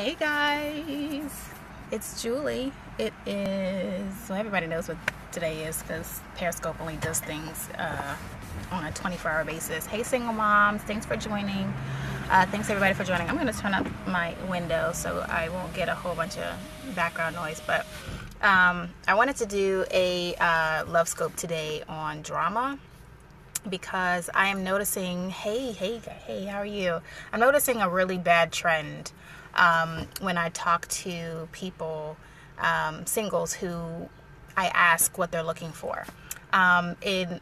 Hey guys, it's Julie. It is, well, everybody knows what today is because Periscope only does things on a 24-hour basis. Hey single moms, thanks for joining. Thanks everybody for joining. I'm going to turn up my window so I won't get a whole bunch of background noise, but I wanted to do a LOVESCOPE today on drama, because I am noticing, hey, how are you? I'm noticing a really bad trend when I talk to people, singles, who I ask what they're looking for. In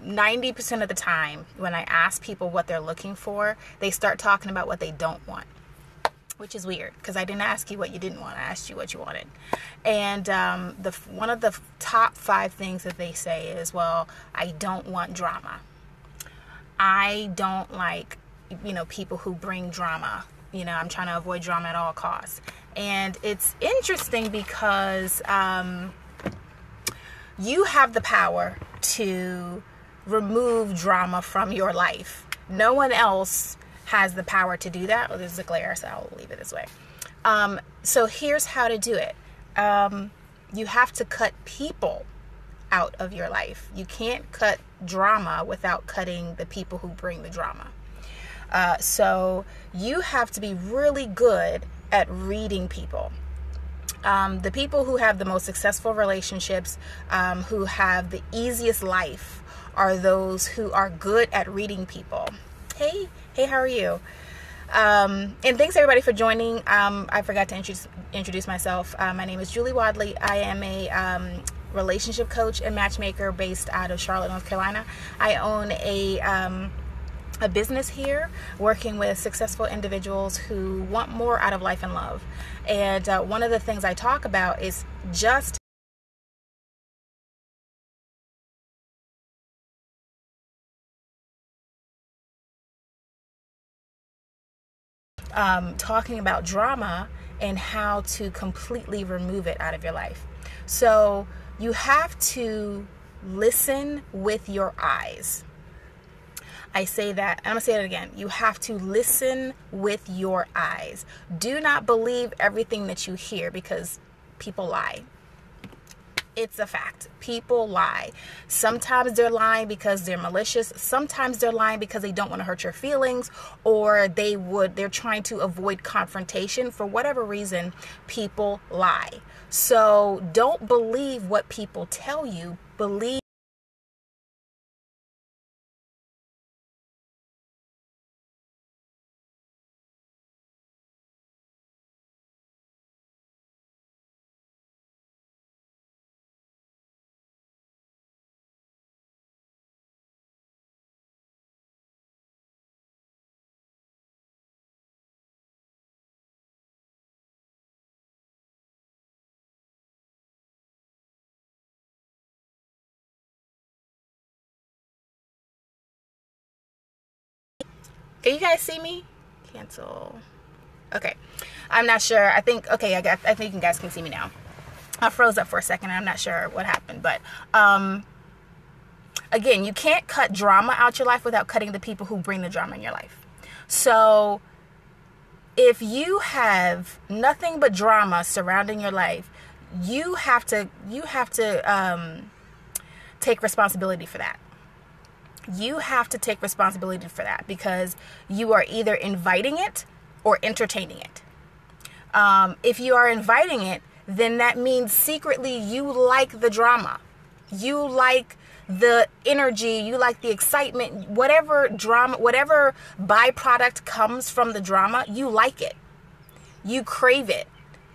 90% of the time, when I ask people what they're looking for, they start talking about what they don't want, which is weird because I didn't ask you what you didn't want. I asked you what you wanted. And one of the top 5 things that they say is, well, I don't want drama. I don't like, people who bring drama. I'm trying to avoid drama at all costs. And it's interesting because you have the power to remove drama from your life. No one else has the power to do that. Well, there's a glare, so I'll leave it this way. So here's how to do it. You have to cut people out of your life. You can't cut drama without cutting the people who bring the drama. So you have to be really good at reading people. The people who have the most successful relationships, who have the easiest life, are those who are good at reading people. Hey, how are you? And thanks everybody for joining. I forgot to introduce myself. My name is Julie Wadley. I am a relationship coach and matchmaker based out of Charlotte, North Carolina. I own a business here working with successful individuals who want more out of life and love. And one of the things I talk about is just talking about drama and how to completely remove it out of your life. So you have to listen with your eyes. I say that, and I'm going to say it again. You have to listen with your eyes. Do not believe everything that you hear, because people lie. It's a fact. People lie. Sometimes they're lying because they're malicious. Sometimes they're lying because they don't want to hurt your feelings, or they're trying to avoid confrontation. For whatever reason, people lie. So don't believe what people tell you. Believe Can you guys see me? Cancel. Okay. I'm not sure. I think you guys can see me now. I froze up for a second. I'm not sure what happened. But again, you can't cut drama out your life without cutting the people who bring the drama in your life. So if you have nothing but drama surrounding your life, you have to take responsibility for that. You have to take responsibility for that, because you are either inviting it or entertaining it. If you are inviting it, then that means secretly you like the drama. You like the energy, you like the excitement, whatever drama, whatever byproduct comes from the drama, you like it. You crave it.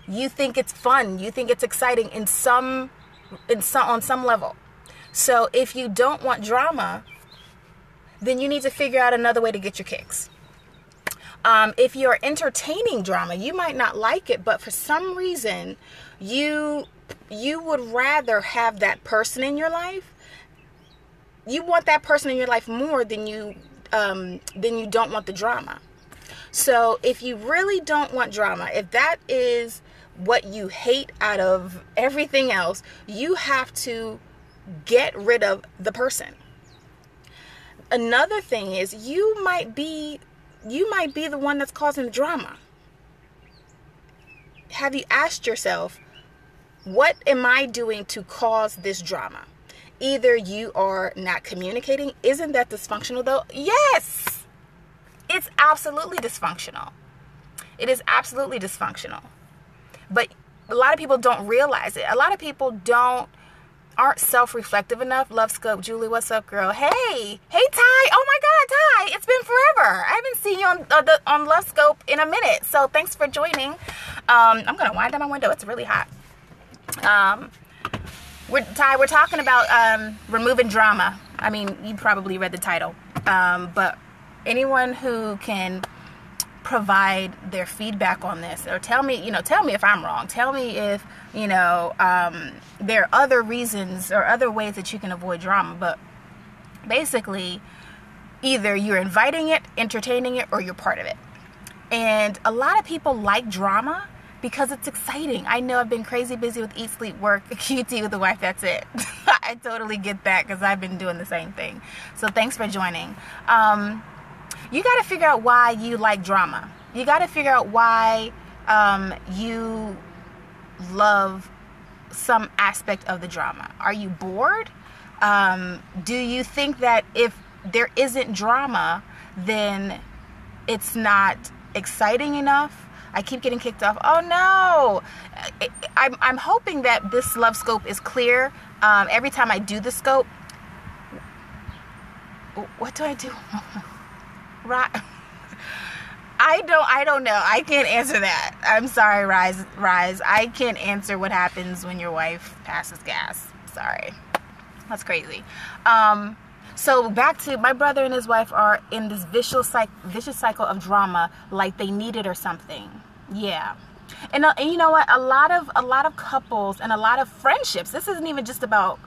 You think it's fun. You think it's exciting on some level. So if you don't want drama, then you need to figure out another way to get your kicks. If you're entertaining drama, you might not like it, but for some reason, you would rather have that person in your life. You want that person in your life more than you don't want the drama. So if you really don't want drama, if that is what you hate out of everything else, you have to get rid of the person. Another thing is you might be the one that's causing the drama. have you asked yourself, what am I doing to cause this drama? Either you are not communicating. Isn't that dysfunctional though? Yes, it's absolutely dysfunctional. It is absolutely dysfunctional. But a lot of people don't realize it. A lot of people aren't self-reflective enough. LOVESCOPE, Julie, what's up, girl? Hey Ty. Oh my God, Ty, it's been forever. I haven't seen you on LOVESCOPE in a minute. So thanks for joining. I'm gonna wind down my window. It's really hot. We're talking about removing drama. I mean, you probably read the title, but anyone who can provide their feedback on this, or tell me if I'm wrong. Tell me if there are other reasons or other ways that you can avoid drama. But basically, either you're inviting it, entertaining it, or you're part of it. And a lot of people like drama because it's exciting. I know I've been crazy busy with eat, sleep, work, QT with the wife, that's it. I totally get that because I've been doing the same thing. So thanks for joining. You got to figure out why you like drama. You got to figure out why you love some aspect of the drama. Are you bored? Do you think that if there isn't drama, then it's not exciting enough? I keep getting kicked off. Oh no! I'm hoping that this LOVESCOPE is clear. Every time I do the scope, what do I do? Right? I don't know. I can't answer that. I'm sorry, Rise. I can't answer what happens when your wife passes gas. Sorry. That's crazy. So back to my brother and his wife are in this vicious cycle of drama, like they need it or something. Yeah. And you know what? A lot of couples and a lot of friendships. This isn't even just about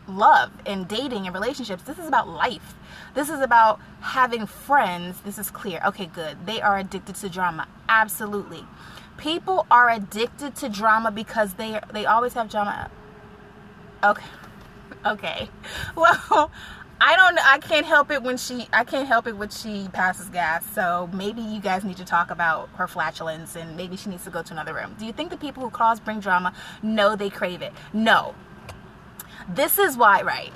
love and dating and relationships. This is about life. This is about having friends. This is clear. Okay, good. They are addicted to drama. Absolutely. People are addicted to drama because they always have drama. Okay. Well, I don't know. I can't help it when she passes gas. So maybe you guys need to talk about her flatulence and maybe she needs to go to another room. Do you think the people who bring drama know they crave it? No. This is why, right?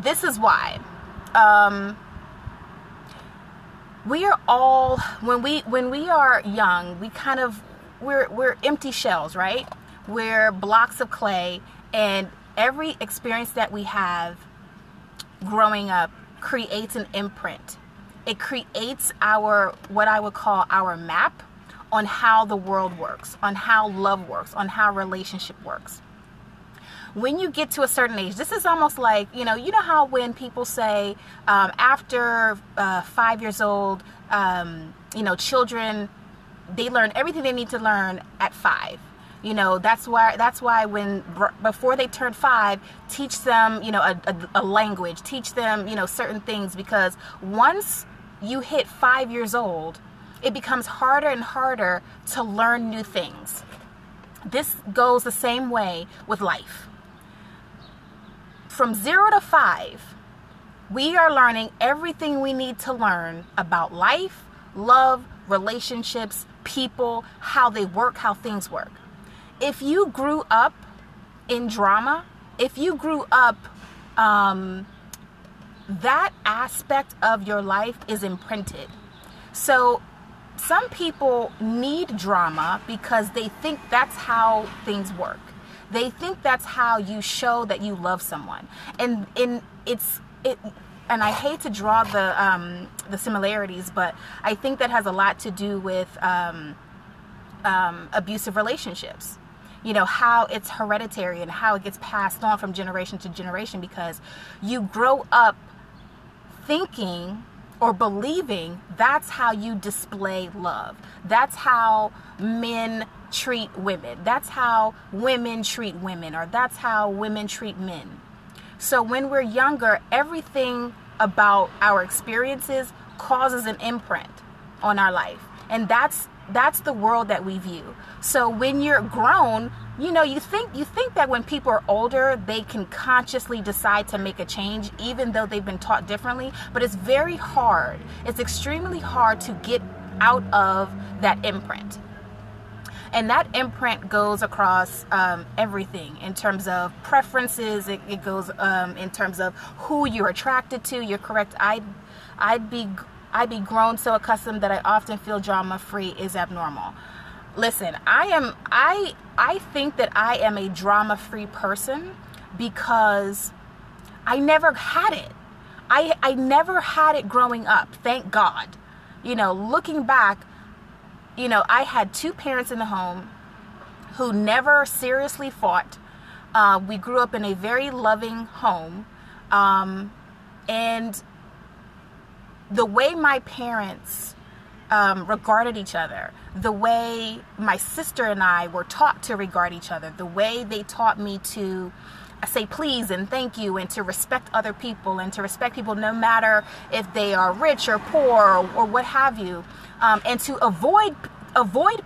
This is why. We are all, when we are young, we're empty shells, right? We're blocks of clay, and every experience that we have growing up creates an imprint. It creates what I would call our map on how the world works, on how love works, on how relationship works. When you get to a certain age, this is almost like, you know how when people say after 5 years old, children, they learn everything they need to learn at 5. That's why before they turn 5, teach them, a language, teach them, certain things, because once you hit 5 years old, it becomes harder and harder to learn new things. This goes the same way with life. From 0 to 5, we are learning everything we need to learn about life, love, relationships, people, how they work, how things work. If you grew up in drama, if you grew up, that aspect of your life is imprinted. So some people need drama because they think that's how things work. They think that's how you show that you love someone. And I hate to draw the similarities, but I think that has a lot to do with abusive relationships. How it's hereditary and how it gets passed on from generation to generation, because you grow up thinking or believing that's how you display love. That's how men treat women. That's how women treat women, or that's how women treat men. So when we're younger, everything about our experiences causes an imprint on our life. And that's the world that we view. So when you're grown, you think that when people are older, they can consciously decide to make a change, even though they've been taught differently. But it's very hard. It's extremely hard to get out of that imprint. And that imprint goes across everything in terms of preferences. It goes in terms of who you're attracted to. You're correct. I'd be grown so accustomed that I often feel drama free is abnormal. Listen, I think that I am a drama free person because I never had it. I never had it growing up, thank God. You know, looking back, you know, I had two parents in the home who never seriously fought. We grew up in a very loving home. And the way my parents regarded each other, the way my sister and I were taught to regard each other, the way they taught me to say please and thank you, and to respect other people, and to respect people no matter if they are rich or poor or what have you, and to avoid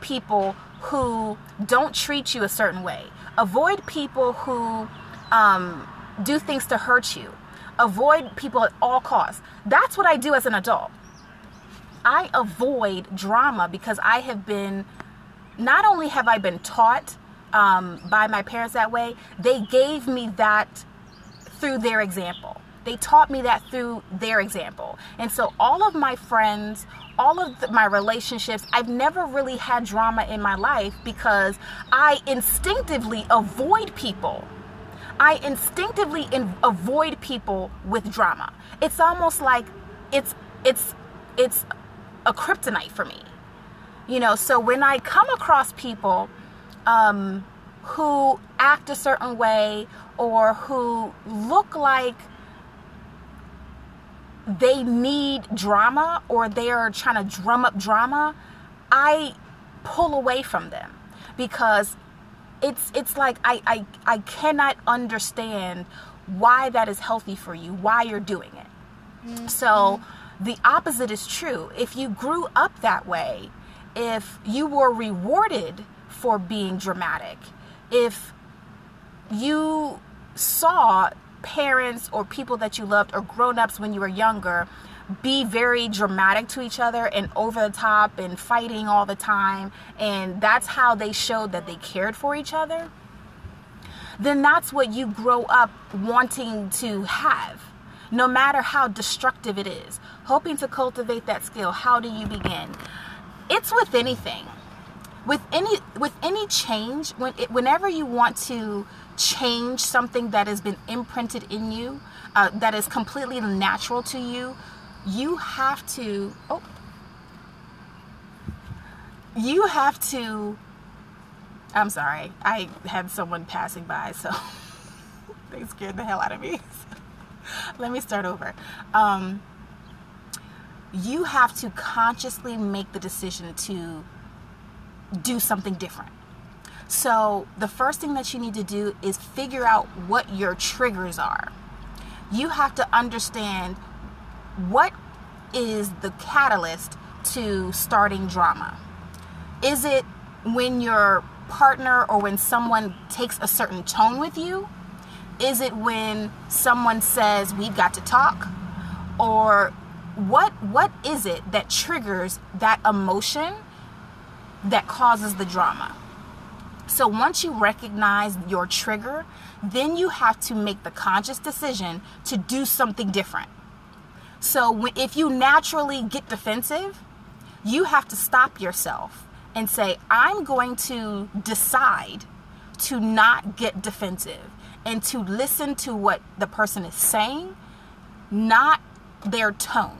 people who don't treat you a certain way, avoid people who do things to hurt you, avoid people at all costs. That's what I do as an adult. I avoid drama because I have been, not only have I been taught by my parents that way, they gave me that through their example. They taught me that through their example. And so all of my friends, all of my relationships, I've never really had drama in my life because I instinctively avoid people. I instinctively avoid people with drama. It's almost like it's a kryptonite for me. You know, so when I come across people who act a certain way or who look like they need drama or they are trying to drum up drama, I pull away from them because it's like I cannot understand why that is healthy for you, why you're doing it. Mm-hmm. So the opposite is true. If you grew up that way, if you were rewarded for being dramatic, if you saw parents or people that you loved or grown-ups when you were younger be very dramatic to each other and over the top and fighting all the time, and that's how they showed that they cared for each other, then that's what you grow up wanting to have, no matter how destructive it is. Hoping to cultivate that skill. How do you begin? It's with anything. With any change, whenever you want to change something that has been imprinted in you, that is completely natural to you, you have to, I'm sorry, I had someone passing by, so they scared the hell out of me. Let me start over. You have to consciously make the decision to do something different. So the first thing that you need to do is figure out what your triggers are. You have to understand what is the catalyst to starting drama. Is it when your partner or when someone takes a certain tone with you? Is it when someone says we've got to talk? Or what is it that triggers that emotion that causes the drama? So once you recognize your trigger, then you have to make the conscious decision to do something different. So if you naturally get defensive, you have to stop yourself and say, I'm going to decide to not get defensive and to listen to what the person is saying, not their tone.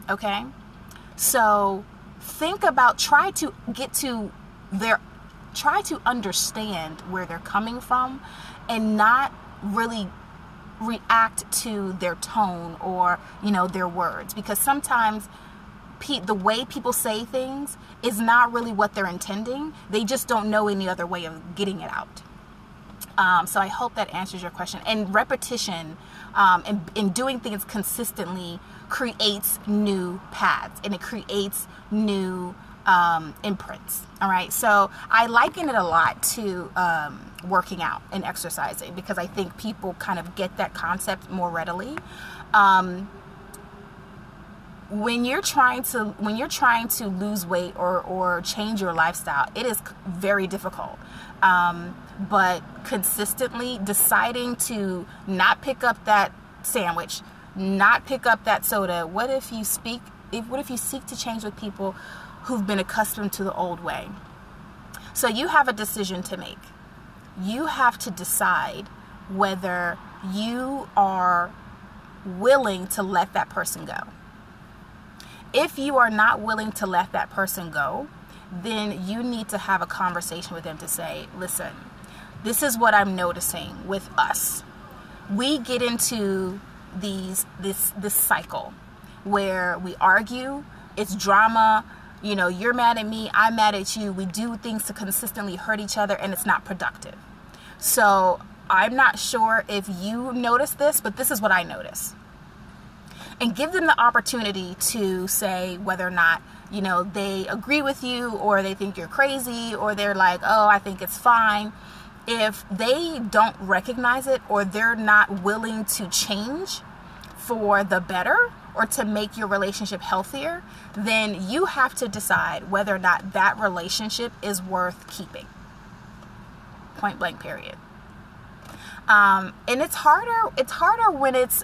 Okay? So think about, try to understand where they're coming from and not really react to their tone or, their words, because sometimes the way people say things is not really what they're intending. They just don't know any other way of getting it out. So I hope that answers your question. And repetition and doing things consistently creates new paths, and it creates new imprints. All right. So I liken it a lot to working out and exercising, because I think people kind of get that concept more readily. when you're trying to lose weight or change your lifestyle, it is very difficult. But consistently deciding to not pick up that sandwich, not pick up that soda. What if you seek to change with people who've been accustomed to the old way? So you have a decision to make. You have to decide whether you are willing to let that person go. If you are not willing to let that person go, then you need to have a conversation with them to say, listen, this is what I'm noticing with us. We get into this cycle where we argue, it's drama, you're mad at me, I'm mad at you. We do things to consistently hurt each other, and it's not productive. So I'm not sure if you notice this, but this is what I notice. And give them the opportunity to say whether or not, they agree with you, or they think you're crazy, or they're like, oh, I think it's fine. If they don't recognize it, or they're not willing to change for the better or to make your relationship healthier, then you have to decide whether or not that relationship is worth keeping. Point blank, period. And it's harder when it's,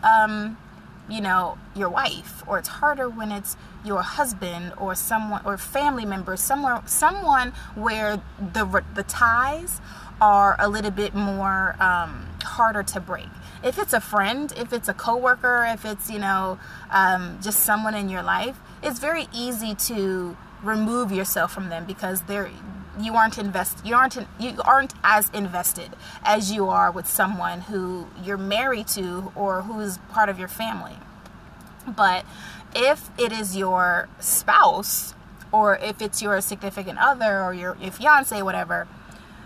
your wife, or it's harder when it's your husband or someone, or family member, someone where the ties are a little bit more harder to break. If it's a friend, if it's a coworker, if it's just someone in your life, it's very easy to remove yourself from them because you aren't as invested as you are with someone who you're married to or who's part of your family. But if it is your spouse, or if it's your significant other or your fiance, whatever,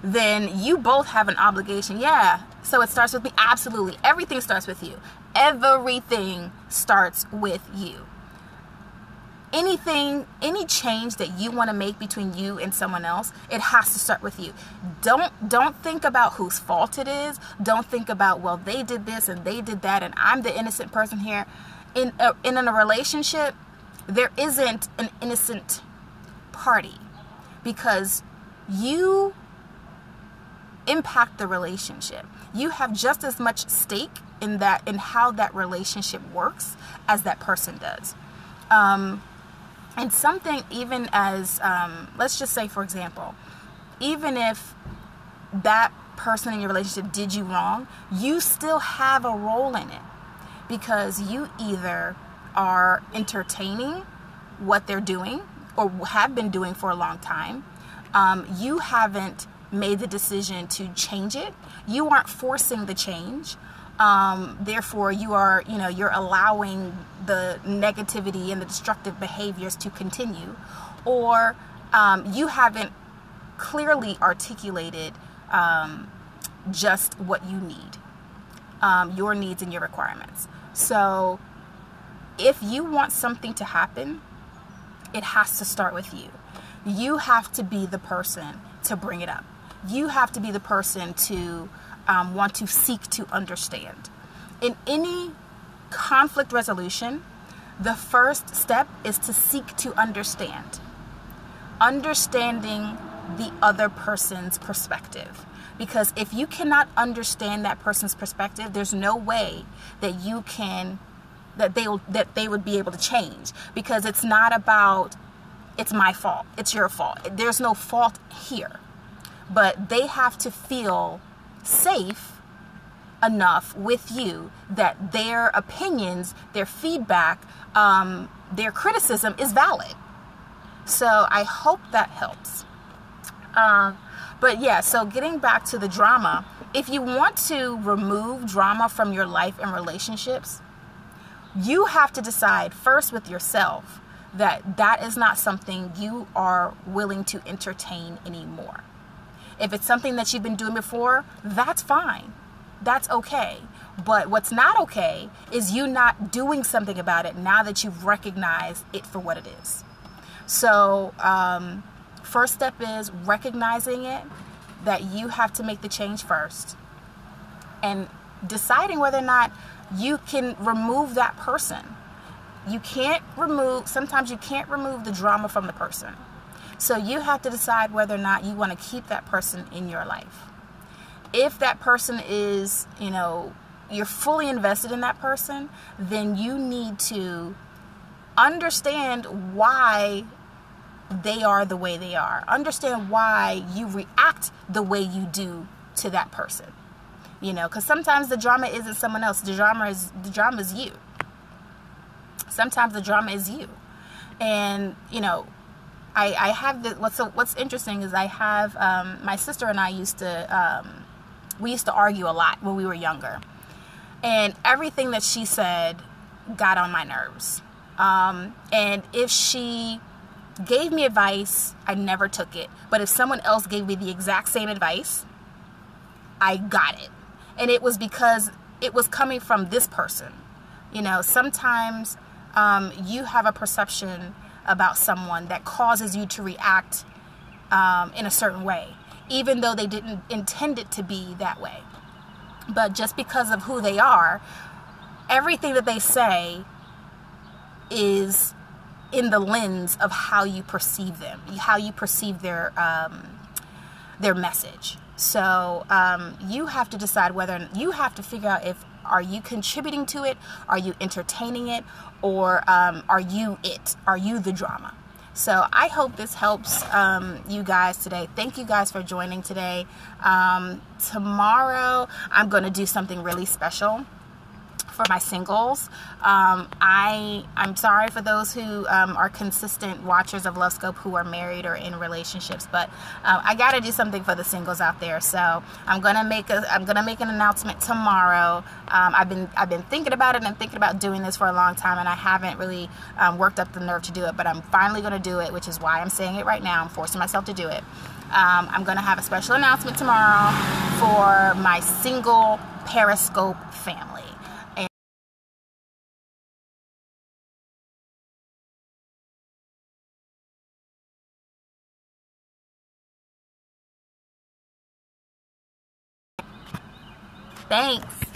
then you both have an obligation. Yeah. So it starts with me. Absolutely. Everything starts with you. Everything starts with you. Any change that you want to make between you and someone else, it has to start with you. Don't think about whose fault it is. Don't think about, well, they did this and they did that and I'm the innocent person here. In a relationship, there isn't an innocent party, because you impact the relationship. You have just as much stake in how that relationship works as that person does. And something even as, let's just say, for example, even if that person in your relationship did you wrong, you still have a role in it, because you either are entertaining what they're doing or have been doing for a long time. You haven't made the decision to change it. You aren't forcing the change. Therefore, you're allowing the negativity and the destructive behaviors to continue, or you haven't clearly articulated just what you need, your needs and your requirements. So if you want something to happen, it has to start with you. You have to be the person to bring it up. You have to be the person to want to seek to understand. In any conflict resolution, the first step is to seek to understand. Understanding the other person's perspective. Because if you cannot understand that person's perspective, there's no way that they would be able to change. Because it's not about, it's my fault, it's your fault. There's no fault here. But they have to feel safe enough with you that their opinions, their feedback, their criticism is valid. So I hope that helps. But yeah, so getting back to the drama, if you want to remove drama from your life and relationships, you have to decide first with yourself that is not something you are willing to entertain anymore. If it's something that you've been doing before, that's fine. That's okay. But what's not okay is you not doing something about it now that you've recognized it for what it is. So first step is recognizing it, that you have to make the change first, and deciding whether or not you can remove that person. sometimes you can't remove the drama from the person. So you have to decide whether or not you want to keep that person in your life. If that person is, you're fully invested in that person, then you need to understand why they are the way they are. Understand why you react the way you do to that person. Because sometimes the drama isn't someone else. The drama is you. Sometimes the drama is you. And, I have what's interesting is I have, my sister and I we used to argue a lot when we were younger. And everything that she said got on my nerves. And if she gave me advice, I never took it. But if someone else gave me the exact same advice, I got it. And it was because it was coming from this person. Sometimes you have a perception about someone that causes you to react in a certain way, even though they didn't intend it to be that way. But just because of who they are, everything that they say is in the lens of how you perceive them, how you perceive their message. So you have to decide you have to figure out are you contributing to it, are you entertaining it, or are you it? Are you the drama? So I hope this helps you guys today. Thank you guys for joining today. Tomorrow I'm going to do something really special for my singles. I'm sorry for those who are consistent watchers of LOVESCOPE who are married or in relationships, but I got to do something for the singles out there. So I'm gonna make an announcement tomorrow. I've been thinking about it and thinking about doing this for a long time, and I haven't really worked up the nerve to do it, but I'm finally gonna do it, which is why I'm saying it right now. I'm forcing myself to do it. I'm gonna have a special announcement tomorrow for my single Periscope family. Thanks.